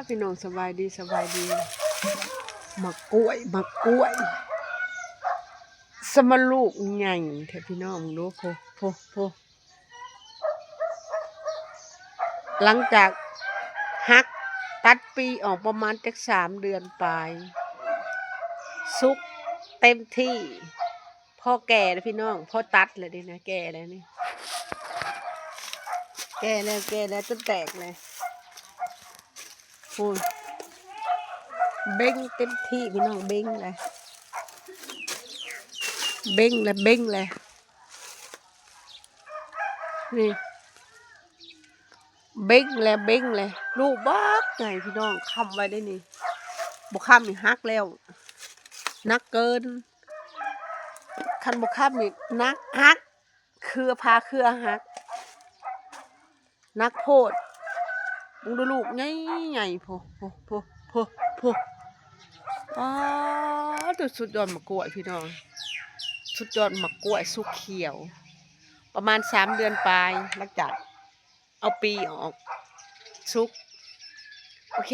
พี่น้องสบายดีสบายดีมะกล้วยมะกล้วยสมลูกใหญ่แท้พี่น้องดูโพหลังจากฮักตัดปีออกประมาณจัก3 เดือนปลายสุกเต็มที่พ่อแก่แล้วพี่น้องพ่อตัดเลยดินะแก่แล้วนี่แก่แล้วจนแตกเลยพูดเบ้งเต็มที่พี่น้องเบ้งเลยเบ้งเลยนี่เบ้งเลยลูกบักใหญ่พี่น้องคำไว้ได้นี่บุคำนี่ฮักแล้วนักเกินคันบุคำนี่นักฮักเครือพาเครือฮักนักโพดมึงดูลูกใหญ่โพอ๋อตัวสุดยอดมะกล้วยพี่น้องสุดยอดมะกล้วยสุกเขียวประมาณ3 เดือนปลายหลังจากเอาปีออกสุกโอเค